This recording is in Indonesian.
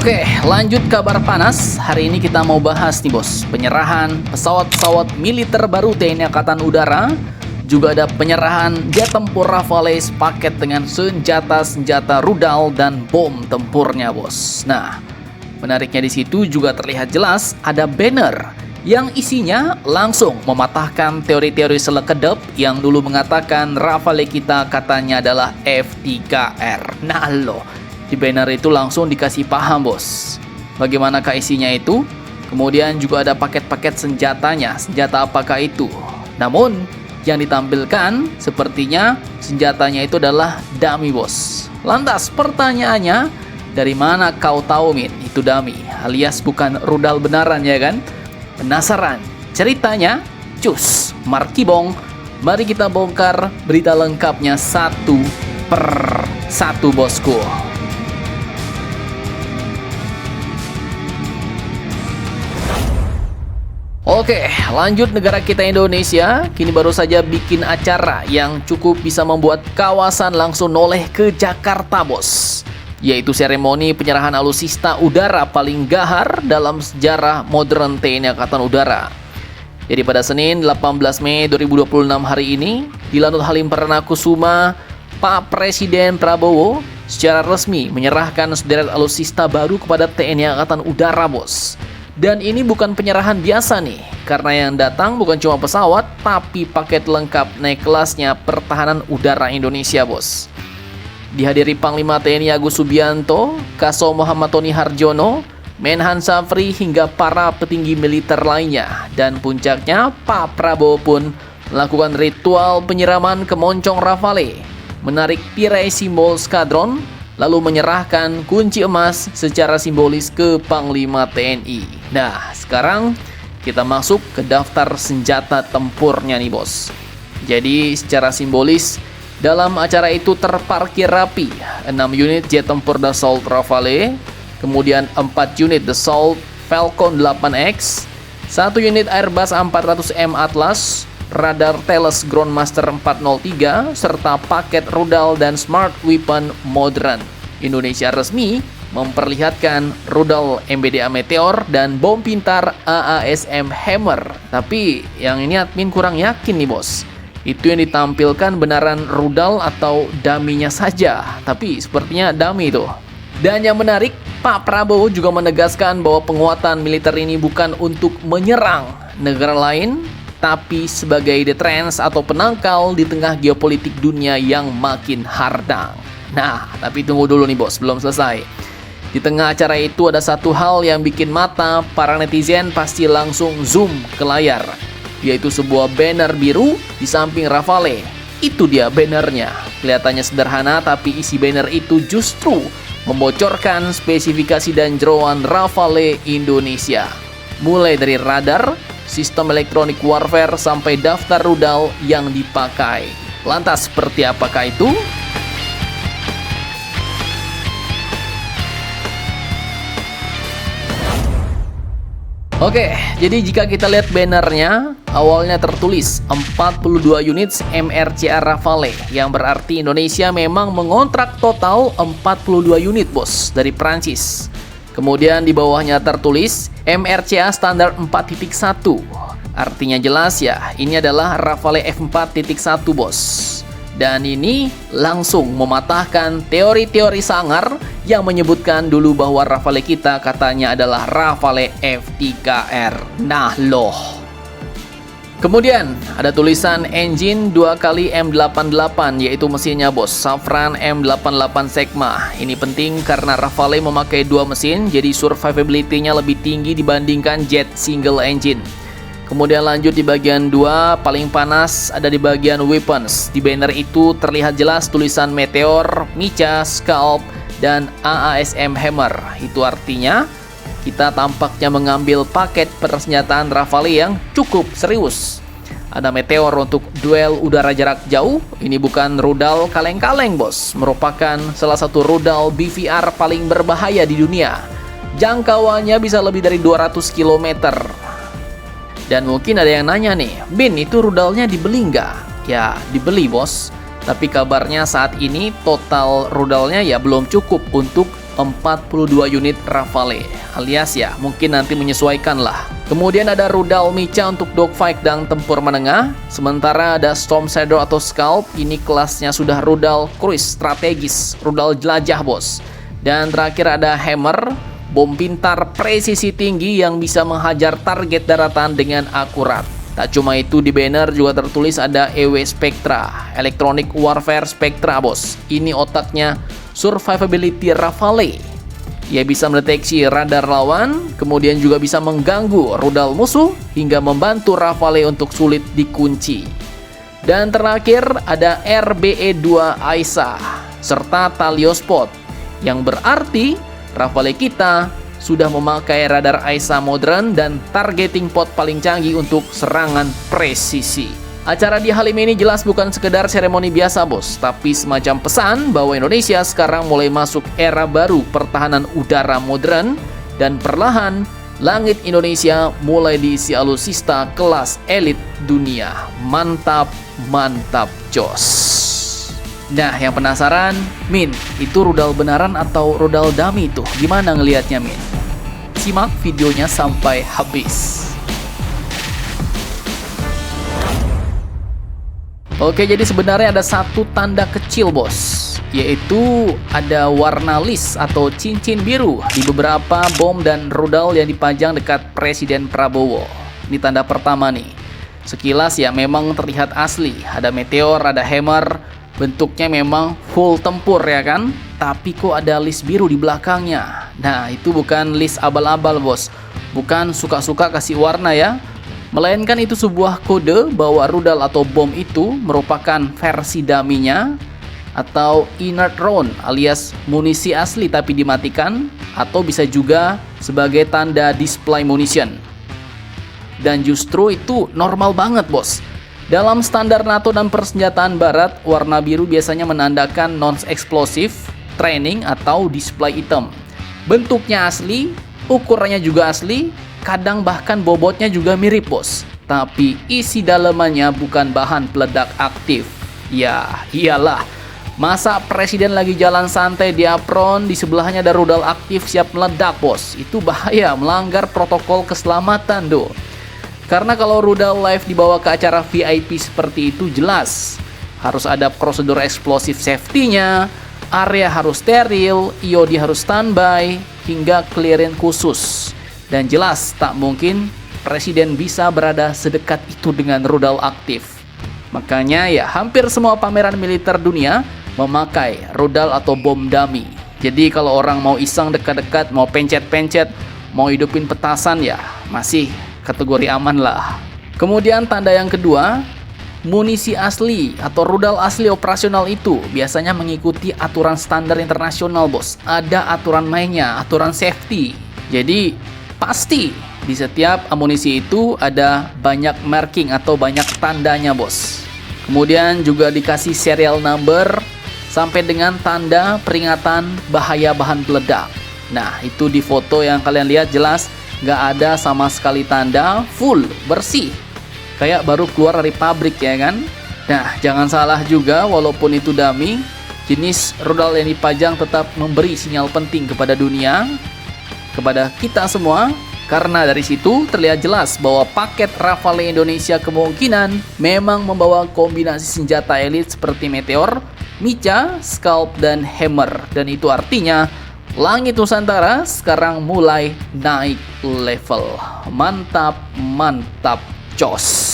Oke, lanjut kabar panas. Hari ini kita mau bahas nih bos, penyerahan pesawat-pesawat militer baru TNI Angkatan Udara. Juga ada penyerahan jet tempur Rafale sepaket dengan senjata-senjata rudal dan bom tempurnya bos. Nah, menariknya di situ juga terlihat jelas ada banner yang isinya langsung mematahkan teori-teori selekedep yang dulu mengatakan Rafale kita katanya adalah F3R. Nah loh, di banner itu langsung dikasih paham bos, bagaimanakah isinya itu. Kemudian juga ada paket-paket senjatanya, senjata apakah itu. Namun yang ditampilkan sepertinya senjatanya itu adalah dummy bos. Lantas pertanyaannya, dari mana kau tahu Min itu dummy alias bukan rudal benaran ya kan? Penasaran ceritanya? Cus, Markibong, mari kita bongkar berita lengkapnya satu per satu bosku. Oke, lanjut negara kita Indonesia. Kini baru saja bikin acara yang cukup bisa membuat kawasan langsung noleh ke Jakarta bos, yaitu seremoni penyerahan alutsista udara paling gahar dalam sejarah modern TNI Angkatan Udara. Jadi pada Senin 18 Mei 2026 hari ini di Lanut Halim Perdana Kusuma, Pak Presiden Prabowo secara resmi menyerahkan sederet alutsista baru kepada TNI Angkatan Udara bos. Dan ini bukan penyerahan biasa nih, karena yang datang bukan cuma pesawat, tapi paket lengkap naik kelasnya pertahanan udara Indonesia bos. Dihadiri Panglima TNI Agus Subianto, Kaso Muhammad Tony Harjono, Menhan Safri hingga para petinggi militer lainnya. Dan puncaknya Pak Prabowo pun melakukan ritual penyiraman ke moncong Rafale, menarik tirai simbol skadron, lalu menyerahkan kunci emas secara simbolis ke Panglima TNI. Nah, sekarang kita masuk ke daftar senjata tempurnya nih bos. Jadi secara simbolis dalam acara itu terparkir rapi 6 unit jet tempur Dassault Rafale, kemudian 4 unit Dassault Falcon 8X, 1 unit Airbus A400M Atlas, radar Thales Groundmaster 403, serta paket rudal dan smart weapon modern. Indonesia resmi memperlihatkan rudal MBDA Meteor dan bom pintar AASM Hammer. Tapi yang ini admin kurang yakin nih bos, itu yang ditampilkan benaran rudal atau dummy-nya saja. Tapi sepertinya dummy tuh. Dan yang menarik, Pak Prabowo juga menegaskan bahwa penguatan militer ini bukan untuk menyerang negara lain, tapi sebagai deterrence atau penangkal di tengah geopolitik dunia yang makin hardang. Nah, tapi tunggu dulu nih bos, belum selesai. Di tengah acara itu ada satu hal yang bikin mata para netizen pasti langsung zoom ke layar, yaitu sebuah banner biru di samping Rafale. Itu dia bannernya. Kelihatannya sederhana, tapi isi banner itu justru membocorkan spesifikasi dan jeroan Rafale Indonesia. Mulai dari radar, sistem elektronik warfare, sampai daftar rudal yang dipakai. Lantas seperti apakah itu? Oke, jadi jika kita lihat bannernya, awalnya tertulis 42 unit MRCA Rafale, yang berarti Indonesia memang mengontrak total 42 unit bos dari Prancis. Kemudian di bawahnya tertulis MRCA standar 4.1. Artinya jelas ya, ini adalah Rafale F4.1 bos. Dan ini langsung mematahkan teori-teori sangar yang menyebutkan dulu bahwa Rafale kita katanya adalah Rafale F3R. Nah loh. Kemudian ada tulisan engine 2 kali M88, yaitu mesinnya bos, Safran M88 Sigma. Ini penting karena Rafale memakai 2 mesin, jadi survivability-nya lebih tinggi dibandingkan jet single engine. Kemudian lanjut di bagian 2, paling panas ada di bagian weapons. Di banner itu terlihat jelas tulisan Meteor, Mica, Scalp, dan AASM Hammer. Itu artinya kita tampaknya mengambil paket persenjataan Rafale yang cukup serius. Ada Meteor untuk duel udara jarak jauh. Ini bukan rudal kaleng-kaleng bos, merupakan salah satu rudal BVR paling berbahaya di dunia. Jangkauannya bisa lebih dari 200 km. Dan mungkin ada yang nanya nih, Bin, itu rudalnya dibeli nggak? Ya, dibeli bos. Tapi kabarnya saat ini total rudalnya ya belum cukup untuk 42 unit Rafale, alias ya mungkin nanti menyesuaikan lah. Kemudian ada rudal Mica untuk dogfight dan tempur menengah. Sementara ada Storm Shadow atau Scalp, ini kelasnya sudah rudal cruise strategis, rudal jelajah bos. Dan terakhir ada Hammer, bom pintar presisi tinggi yang bisa menghajar target daratan dengan akurat. Tak cuma itu, di banner juga tertulis ada EW Spectra, Electronic Warfare Spectra bos. Ini otaknya survivability Rafale. Ia bisa mendeteksi radar lawan, kemudian juga bisa mengganggu rudal musuh hingga membantu Rafale untuk sulit dikunci. Dan terakhir ada RBE-2 Aisa serta Taliospot, yang berarti Rafale kita sudah memakai radar Aisa modern dan targeting pod paling canggih untuk serangan presisi. Acara di Halim ini jelas bukan sekedar seremoni biasa bos, tapi semacam pesan bahwa Indonesia sekarang mulai masuk era baru pertahanan udara modern, dan perlahan langit Indonesia mulai diisi alutsista kelas elit dunia. Mantap, mantap, jos. Nah, yang penasaran, Min, itu rudal beneran atau rudal dummy tuh? Gimana ngelihatnya, Min? Simak videonya sampai habis. Oke, jadi sebenarnya ada satu tanda kecil, bos, yaitu ada warna list atau cincin biru di beberapa bom dan rudal yang dipajang dekat Presiden Prabowo. Ini tanda pertama nih. Sekilas ya memang terlihat asli. Ada meteor, ada hammer, bentuknya memang full tempur ya kan? Tapi kok ada list biru di belakangnya? Nah, itu bukan list abal-abal bos. Bukan suka-suka kasih warna ya. Melainkan itu sebuah kode bahwa rudal atau bom itu merupakan versi daminya, atau inert round alias munisi asli tapi dimatikan, atau bisa juga sebagai tanda display munition. Dan justru itu normal banget bos. Dalam standar NATO dan persenjataan barat, warna biru biasanya menandakan non-eksplosif, training, atau display item. Bentuknya asli, ukurannya juga asli, kadang bahkan bobotnya juga mirip bos. Tapi isi dalamannya bukan bahan peledak aktif. Ya iyalah, masa presiden lagi jalan santai di apron, di sebelahnya ada rudal aktif siap meledak bos. Itu bahaya, melanggar protokol keselamatan do. Karena kalau rudal live dibawa ke acara VIP seperti itu, jelas harus ada prosedur eksplosif safety-nya, area harus steril, IOD harus standby, hingga clearance khusus. Dan jelas tak mungkin presiden bisa berada sedekat itu dengan rudal aktif. Makanya ya hampir semua pameran militer dunia memakai rudal atau bom dummy. Jadi kalau orang mau iseng dekat-dekat, mau pencet-pencet, mau hidupin petasan ya masih kategori aman lah. Kemudian tanda yang kedua, munisi asli atau rudal asli operasional itu biasanya mengikuti aturan standar internasional bos. Ada aturan mainnya, aturan safety. Jadi pasti di setiap amunisi itu ada banyak marking atau banyak tandanya bos. Kemudian juga dikasih serial number sampai dengan tanda peringatan bahaya bahan peledak. Nah itu di foto yang kalian lihat jelas nggak ada sama sekali tanda, full bersih, kayak baru keluar dari pabrik ya kan. Nah jangan salah juga, walaupun itu dummy, jenis rudal yang dipajang tetap memberi sinyal penting kepada dunia, kepada kita semua, karena dari situ terlihat jelas bahwa paket Rafale Indonesia kemungkinan memang membawa kombinasi senjata elit seperti Meteor, Mica, Scalp, dan Hammer. Dan itu artinya langit Nusantara sekarang mulai naik level. Mantap, mantap, jos.